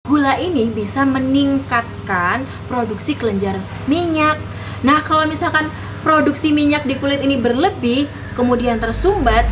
Gula ini bisa meningkatkan produksi kelenjar minyak. Nah, kalau misalkan produksi minyak di kulit ini berlebih, kemudian tersumbat,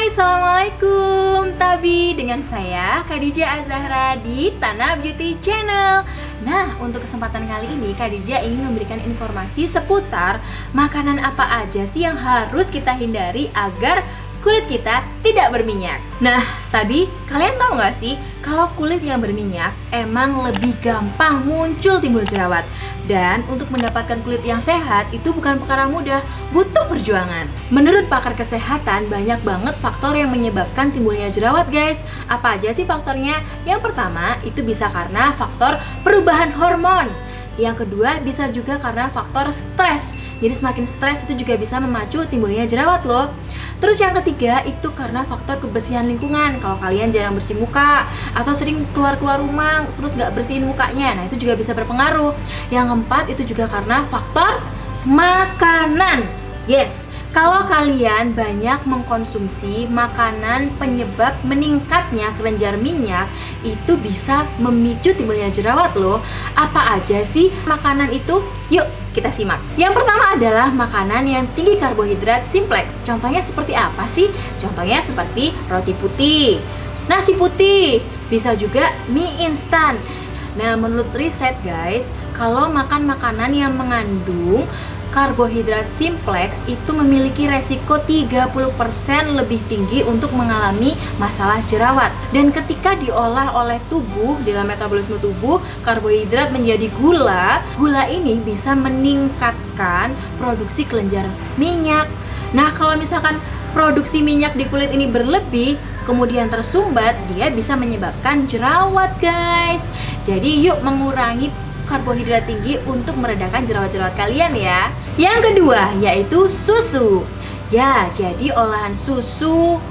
Assalamualaikum Tabi, dengan saya Khadijah Azahra di Tanah Beauty Channel. Nah, untuk kesempatan kali ini Khadijah ingin memberikan informasi seputar makanan apa aja sih yang harus kita hindari agar kulit kita tidak berminyak. Nah, Tabi, kalian tahu nggak sih kalau kulit yang berminyak emang lebih gampang muncul timbul jerawat. Dan untuk mendapatkan kulit yang sehat itu bukan perkara mudah, butuh perjuangan. Menurut pakar kesehatan, banyak banget faktor yang menyebabkan timbulnya jerawat, guys. Apa aja sih faktornya? Yang pertama, itu bisa karena faktor perubahan hormon. Yang kedua, bisa juga karena faktor stres. Jadi semakin stres itu juga bisa memacu timbulnya jerawat loh. Terus yang ketiga itu karena faktor kebersihan lingkungan. Kalau kalian jarang bersih muka atau sering keluar rumah terus nggak bersihin mukanya, nah itu juga bisa berpengaruh. Yang keempat itu juga karena faktor makanan. Yes, kalau kalian banyak mengkonsumsi makanan penyebab meningkatnya kelenjar minyak, itu bisa memicu timbulnya jerawat loh. Apa aja sih makanan itu? Yuk kita simak. Yang pertama adalah makanan yang tinggi karbohidrat simplex. Contohnya seperti apa sih? Contohnya seperti roti putih, nasi putih, bisa juga mie instan. Nah, menurut riset guys, kalau makan makanan yang mengandung karbohidrat simplex itu memiliki resiko 30% lebih tinggi untuk mengalami masalah jerawat. Dan ketika diolah oleh tubuh, dalam metabolisme tubuh, karbohidrat menjadi gula. Gula ini bisa meningkatkan produksi kelenjar minyak. Nah, kalau misalkan produksi minyak di kulit ini berlebih, kemudian tersumbat, dia bisa menyebabkan jerawat, guys. Jadi yuk mengurangi karbohidrat tinggi untuk meredakan jerawat-jerawat kalian ya. Yang kedua yaitu susu. Ya, jadi olahan susu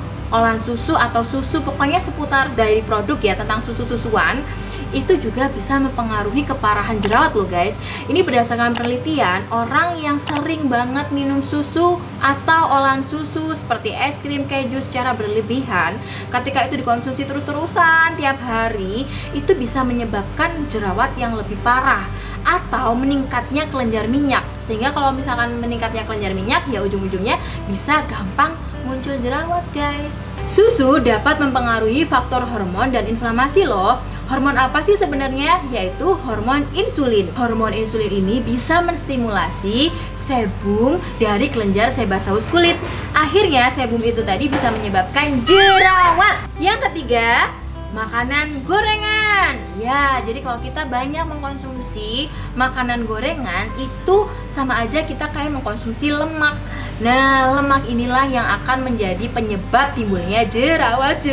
atau susu, pokoknya seputar dari produk ya tentang susu-susuan, itu juga bisa mempengaruhi keparahan jerawat loh guys. Ini berdasarkan penelitian, orang yang sering banget minum susu atau olahan susu seperti es krim, keju secara berlebihan, ketika itu dikonsumsi terus-terusan tiap hari, itu bisa menyebabkan jerawat yang lebih parah atau meningkatnya kelenjar minyak. Sehingga kalau misalkan meningkatnya kelenjar minyak, ya ujung-ujungnya bisa gampang muncul jerawat guys. Susu dapat mempengaruhi faktor hormon dan inflamasi loh. Hormon apa sih sebenarnya? Yaitu hormon insulin. Hormon insulin ini bisa menstimulasi sebum dari kelenjar sebaceous kulit. Akhirnya sebum itu tadi bisa menyebabkan jerawat. Yang ketiga, makanan gorengan. Ya, jadi kalau kita banyak mengkonsumsi makanan gorengan, itu sama aja kita kayak mengkonsumsi lemak. Nah, lemak inilah yang akan menjadi penyebab timbulnya jerawat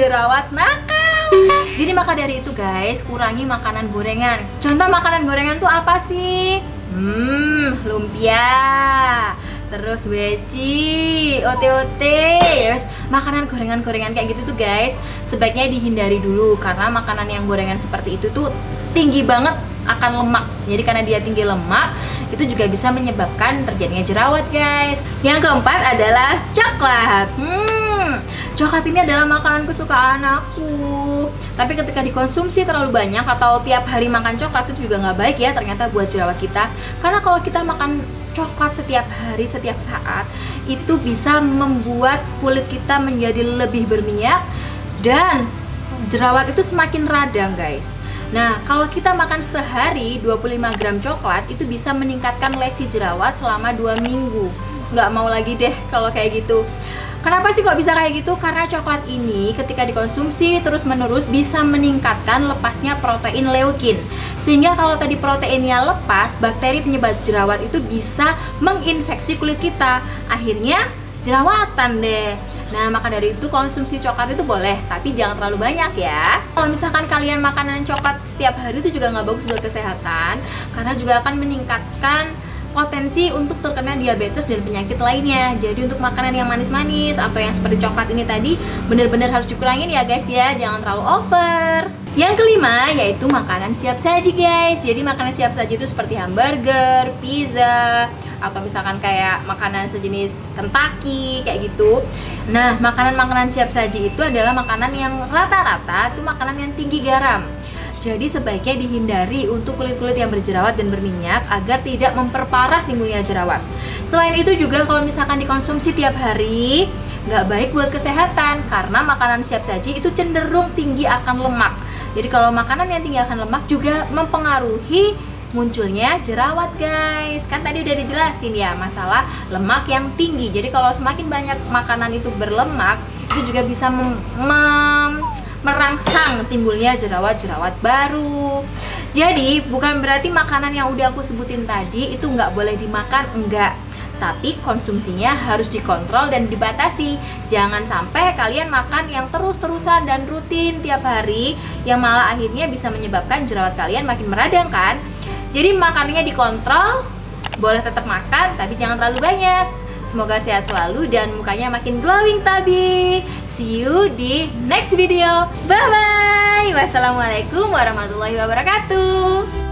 nakal. Jadi maka dari itu guys, kurangi makanan gorengan. Contoh makanan gorengan tuh apa sih? Lumpia, terus weci, ote-ote, yes. Makanan gorengan-gorengan kayak gitu tuh guys, sebaiknya dihindari dulu karena makanan yang gorengan seperti itu tuh tinggi banget akan lemak. Jadi karena dia tinggi lemak, itu juga bisa menyebabkan terjadinya jerawat guys. Yang keempat adalah coklat. Coklat ini adalah makanan kesukaan aku. Tapi ketika dikonsumsi terlalu banyak atau tiap hari makan coklat itu juga nggak baik ya ternyata buat jerawat kita. Karena kalau kita makan coklat setiap hari, setiap saat, itu bisa membuat kulit kita menjadi lebih berminyak dan jerawat itu semakin radang guys. Nah, kalau kita makan sehari 25 gram coklat, itu bisa meningkatkan lesi jerawat selama 2 minggu. Nggak mau lagi deh kalau kayak gitu. Kenapa sih kok bisa kayak gitu? Karena coklat ini ketika dikonsumsi terus-menerus bisa meningkatkan lepasnya protein leukin. Sehingga kalau tadi proteinnya lepas, bakteri penyebab jerawat itu bisa menginfeksi kulit kita. Akhirnya jerawatan deh. Nah, maka dari itu konsumsi coklat itu boleh, tapi jangan terlalu banyak ya. Kalau misalkan kalian makanan coklat setiap hari itu juga nggak bagus buat kesehatan, karena juga akan meningkatkan potensi untuk terkena diabetes dan penyakit lainnya. Jadi untuk makanan yang manis-manis atau yang seperti coklat ini tadi benar-benar harus dikurangin ya guys ya, jangan terlalu over. Yang kelima yaitu makanan siap saji guys. Jadi makanan siap saji itu seperti hamburger, pizza, atau misalkan kayak makanan sejenis Kentucky kayak gitu. Nah, makanan-makanan siap saji itu adalah makanan yang rata-rata itu makanan yang tinggi garam. Jadi sebaiknya dihindari untuk kulit-kulit yang berjerawat dan berminyak agar tidak memperparah timbulnya jerawat. Selain itu juga kalau misalkan dikonsumsi tiap hari nggak baik buat kesehatan karena makanan siap saji itu cenderung tinggi akan lemak. Jadi kalau makanan yang tinggi akan lemak juga mempengaruhi munculnya jerawat guys. Kan tadi udah dijelasin ya masalah lemak yang tinggi. Jadi kalau semakin banyak makanan itu berlemak itu juga bisa merangsang timbulnya jerawat-jerawat baru. Jadi bukan berarti makanan yang udah aku sebutin tadi itu nggak boleh dimakan, enggak. Tapi konsumsinya harus dikontrol dan dibatasi. Jangan sampai kalian makan yang terus-terusan dan rutin tiap hari, yang malah akhirnya bisa menyebabkan jerawat kalian makin meradang kan. Jadi makanannya dikontrol, boleh tetap makan tapi jangan terlalu banyak. Semoga sehat selalu dan mukanya makin glowing tabi. See you di next video. Bye bye. Wassalamualaikum warahmatullahi wabarakatuh.